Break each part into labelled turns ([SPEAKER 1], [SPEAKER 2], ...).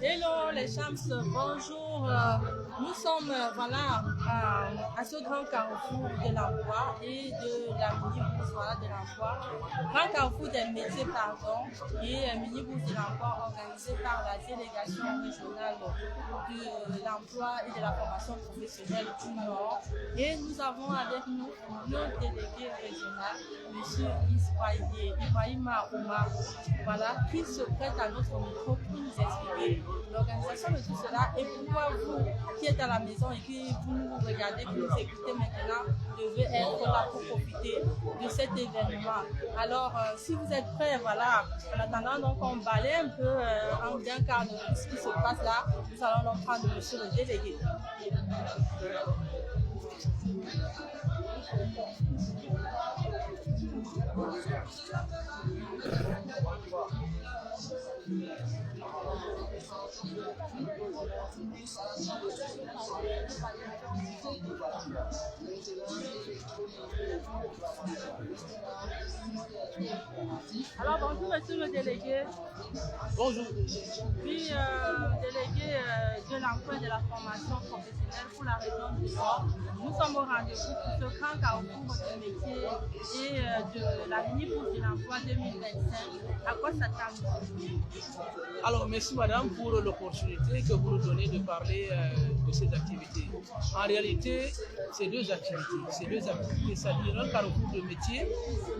[SPEAKER 1] Hello les chams, bonjour. Nous sommes à ce grand carrefour de l'emploi et de la mini-bourse de l'emploi. Grand carrefour des métiers, et mini-bourse de l'emploi organisée par la délégation régionale de l'emploi et de la formation professionnelle du Nord. Et nous avons avec nous notre délégué régional, M. Ibrahima Omar, qui se prête à notre micro pour nous expliquer l'organisation de tout cela et pourquoi vous qui êtes à la maison et qui vous nous regardez, qui nous écoutez maintenant, devez être là pour profiter de cet événement. Alors, si vous êtes prêts, en attendant donc on balaye un peu en d'un quart de ce qui se passe là, nous allons donc prendre monsieur le délégué. Alors bonjour monsieur le délégué.
[SPEAKER 2] Bonjour.
[SPEAKER 1] Puis délégué de l'emploi et de la formation professionnelle pour la région du Nord. Nous sommes au rendez-vous pour ce grand carrefour de métiers et de la mini-bourse de l'emploi 2025. À quoi s'attend-il?
[SPEAKER 2] Alors merci madame pour l'opportunité que vous nous donnez de parler de ces activités. En réalité, c'est deux activités, c'est-à-dire un carrefour de métiers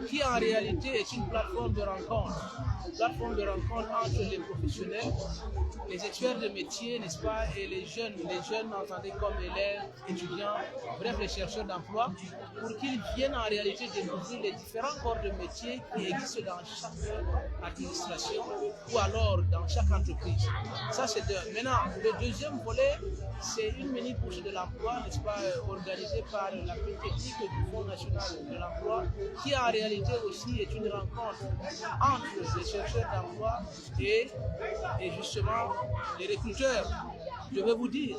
[SPEAKER 2] qui en réalité est une plateforme de rencontre. Plateforme de rencontre entre les professionnels, les experts de métiers, n'est-ce pas, et les jeunes entendez comme élèves, étudiants, bref les chercheurs d'emploi, pour qu'ils viennent en réalité découvrir les différents corps de métiers qui existent dans chaque administration ou alors dans chaque entreprise. Ça c'est deux. Maintenant, le deuxième volet, c'est une mini-bourse de l'emploi, n'est-ce pas, organisée par la technique du Fonds national de l'emploi, qui en réalité aussi est une rencontre entre les chercheurs d'emploi et justement les recruteurs. Je vais vous dire,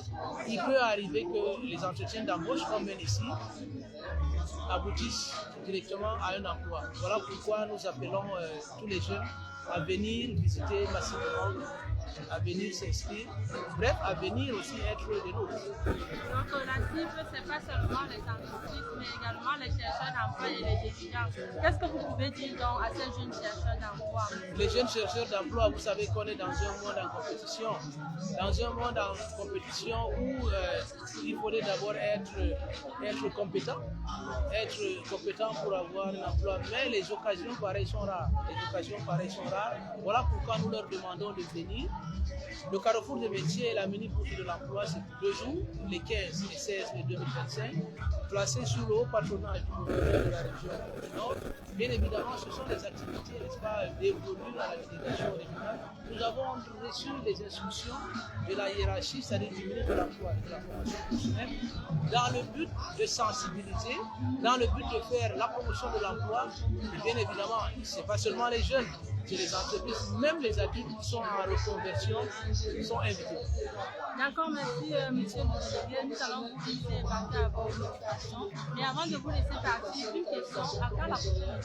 [SPEAKER 2] il peut arriver que les entretiens d'embauche qu'on mène ici aboutissent directement à un emploi. Voilà pourquoi nous appelons tous les jeunes à venir visiter massivement, à venir s'inscrire, bref, à venir aussi être des nôtres.
[SPEAKER 1] Donc la cible, ce n'est pas seulement les entreprises, mais également les chercheurs d'emploi et les étudiants. Qu'est-ce que vous pouvez dire donc à ces jeunes chercheurs d'emploi?
[SPEAKER 2] Les jeunes chercheurs d'emploi, vous savez qu'on est dans un monde en compétition. Dans un monde en compétition où il faudrait d'abord être compétent pour avoir un emploi. Mais les occasions pareilles sont rares. Voilà pourquoi nous leur demandons de venir. Le carrefour des métiers et la mini-bourse de l'emploi, c'est pour 2 jours, les 15, les 16 et 2025, placés sous le haut patronage du gouvernement de la région du Nord. Bien évidemment, ce sont des activités, n'est-ce pas, dévolues à la délégation régionale. Nous avons reçu les instructions de la hiérarchie, c'est-à-dire du ministre de l'Emploi et de la formation professionnelle, dans le but de sensibiliser, dans le but de faire la promotion de l'emploi. Bien évidemment, ce n'est pas seulement les jeunes, c'est les entreprises, même les adultes qui sont en reconversion sont invités.
[SPEAKER 1] D'accord, merci monsieur le délégué. Nous allons vous laisser partir à vos occupations. Mais avant de vous laisser partir, une question, à quand la prochaine?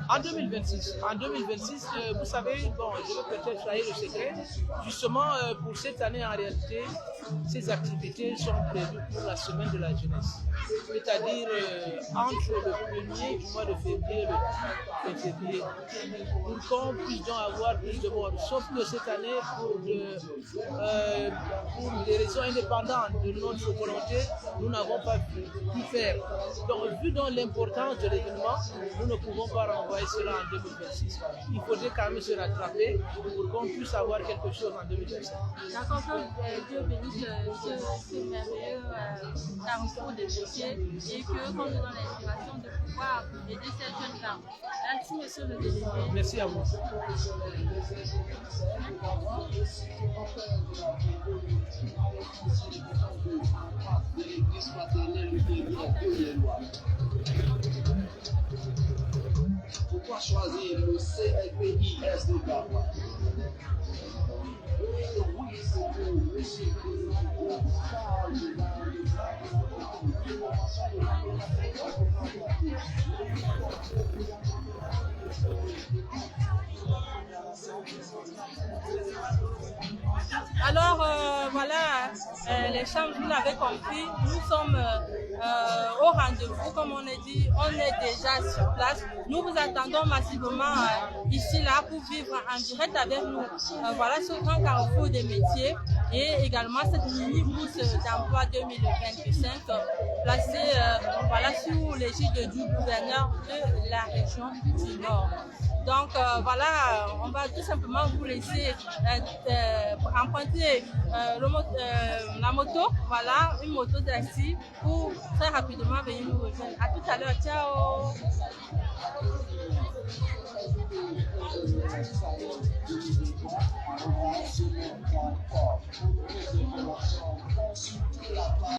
[SPEAKER 2] En 2026. En 2026, vous savez, bon, je vais peut-être trahir le secret. Justement, pour cette année, en réalité, ces activités sont prévues pour la semaine de la jeunesse. C'est-à-dire entre le 1er du mois de février et le 20 février. Pour qu'on puisse donc avoir plus de monde. Sauf que cette année, pour des raisons indépendantes de notre volonté, nous n'avons pas pu faire. Donc, vu donc l'importance de l'événement, nous ne pouvons pas renvoyer cela en 2026. Il faudrait quand même se rattraper pour qu'on puisse avoir quelque chose en 2025.
[SPEAKER 1] D'accord, que Dieu bénisse ce merveilleux carrefour de métiers et qu'on nous donne l'inspiration de pouvoir aider ces jeunes gens. Merci, monsieur le délégué.
[SPEAKER 2] Merci à vous.
[SPEAKER 3] Pourquoi choisir le CLPIS de Gaba? Oui, c'est pour
[SPEAKER 1] Alors voilà, les chambres, vous l'avez compris, nous sommes au rendez-vous, comme on a dit, on est déjà sur place. Nous vous attendons massivement ici, là, pour vivre en direct avec nous. Voilà ce grand carrefour des métiers et également cette mini-bourse d'emploi 2025 placée voilà, sous l'égide du gouverneur de la région du Nord. Donc voilà, on va tout simplement vous laisser emprunter la moto, voilà, une moto taxi pour très rapidement venir nous rejoindre. À tout à l'heure, ciao.